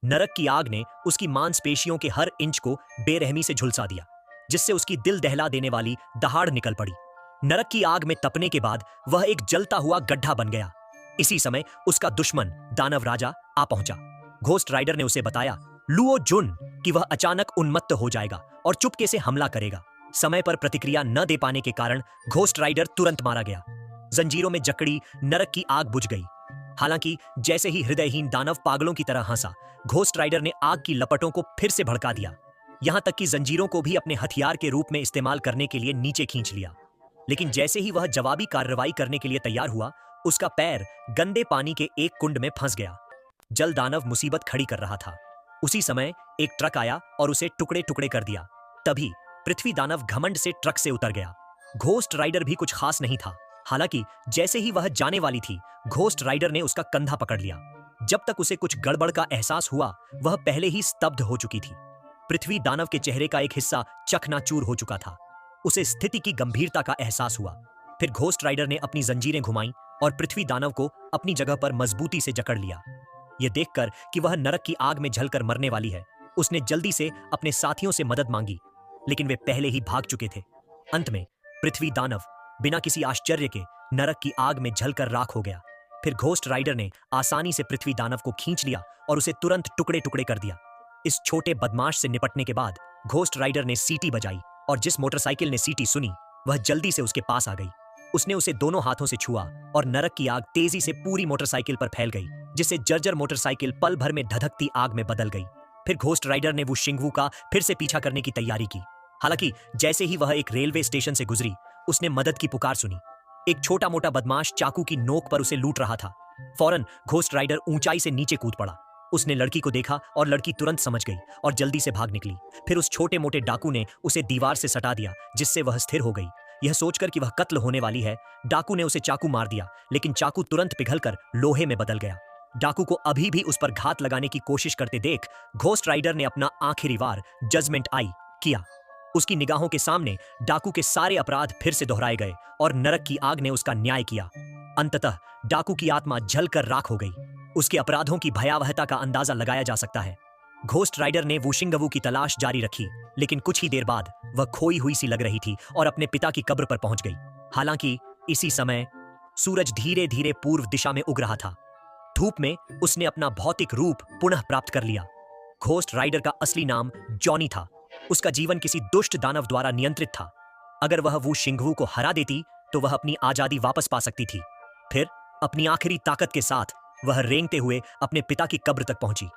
नरक की आग ने उसकी मांसपेशियों के हर इंच को बेरहमी से झुलसा दिया, जिससे उसकी दिल दहला देने वाली दहाड़ निकल पड़ी। नरक की आग में तपने के बाद वह एक जलता हुआ गड्ढा बन गया। इसी समय उसका दुश्मन दानव राजा आ पहुंचा। घोस्ट राइडर ने उसे बताया लुओ जुन कि वह अचानक उन्मत्त हो जाएगा और चुपके से हमला करेगा। समय पर प्रतिक्रिया न दे पाने के कारण घोस्ट राइडर तुरंत मारा गया। जंजीरों में जकड़ी नरक की आग बुझ गई। हालांकि जैसे ही हृदयहीन दानव पागलों की तरह हंसा, घोस्ट राइडर ने आग की लपटों को फिर से भड़का दिया, यहां तक कि जंजीरों को भी अपने हथियार के रूप में इस्तेमाल करने के लिए नीचे खींच लिया। लेकिन जैसे ही वह जवाबी कार्रवाई करने के लिए तैयार हुआ, उसका पैर गंदे पानी के एक कुंड में फंस गया। जल दानव मुसीबत खड़ी कर रहा था। उसी समय एक ट्रक आया और उसे टुकड़े टुकड़े कर दिया। तभी पृथ्वी दानव घमंड से ट्रक से उतर गया। घोस्ट राइडर भी कुछ खास नहीं था। हालांकि जैसे ही वह जाने वाली थी, घोस्ट राइडर ने उसका कंधा पकड़ लिया। जब तक उसे कुछ गड़बड़ का एहसास हुआ, वह पहले ही स्तब्ध हो चुकी थी। पृथ्वी दानव के चेहरे का एक हिस्सा चकनाचूर हो चुका था। उसे स्थिति की गंभीरता का एहसास हुआ। फिर घोस्ट राइडर ने अपनी जंजीरें घुमाई और पृथ्वी दानव को अपनी जगह पर मजबूती से जकड़ लिया। यह देखकर कि वह नरक की आग में जलकर मरने वाली है, उसने जल्दी से अपने साथियों से मदद मांगी, लेकिन वे पहले ही भाग चुके थे। अंत में पृथ्वी दानव बिना किसी आश्चर्य के नरक की आग में जलकर राख हो गया। फिर घोस्ट राइडर ने आसानी से पृथ्वी दानव को खींच लिया और उसे तुरंत टुकड़े टुकड़े कर दिया। इस छोटे बदमाश से निपटने के बाद घोस्ट राइडर ने सीटी बजाई और जिस मोटरसाइकिल ने सीटी सुनी, वह जल्दी से उसके पास आ गई। उसने उसे दोनों हाथों से छुआ और नरक की आग तेजी से पूरी मोटरसाइकिल पर फैल गई, जिससे जर्जर मोटरसाइकिल पल भर में धधकती आग में बदल गई। फिर घोस्ट राइडर ने वो शिंगवू का फिर से पीछा करने की तैयारी की। हालांकि जैसे ही वह एक रेलवे स्टेशन से गुजरी, उसने मदद की पुकार सुनी। एक छोटा मोटा बदमाश चाकू की नोक पर उसे लूट रहा था। फौरन घोस्ट राइडर ऊंचाई से नीचे कूद पड़ा। उसने लड़की को देखा और लड़की तुरंत समझ गई और जल्दी से भाग निकली। फिर उस छोटे मोटे डाकू ने उसे दीवार से सटा दिया, जिससे वह स्थिर हो गई। यह सोचकर कि वह कत्ल होने वाली है, डाकू ने उसे चाकू मार दिया, लेकिन चाकू तुरंत पिघलकर लोहे में बदल गया। डाकू को अभी भी उस पर घात लगाने की कोशिश करते देख घोस्ट राइडर ने अपना आखिरी वार जजमेंट आई किया। उसकी निगाहों के सामने डाकू के सारे अपराध फिर से दोहराए गए और नरक की आग ने उसका न्याय किया। अंततः डाकू की आत्मा जलकर राख हो गई। उसके अपराधों की भयावहता का अंदाजा लगाया जा सकता है। घोस्ट राइडर ने वुशिंगवू की तलाश जारी रखी, लेकिन कुछ ही देर बाद वह खोई हुई सी लग रही थी और अपने पिता की कब्र पर पहुंच गई। हालांकि इसी समय सूरज धीरे धीरे पूर्व दिशा में उग रहा था। धूप में उसने अपना भौतिक रूप पुनः प्राप्त कर लिया। घोस्ट राइडर का असली नाम जॉनी था। उसका जीवन किसी दुष्ट दानव द्वारा नियंत्रित था। अगर वह वुशिंगवू को हरा देती तो वह अपनी आजादी वापस पा सकती थी। फिर अपनी आखिरी ताकत के साथ वह रेंगते हुए अपने पिता की कब्र तक पहुंची।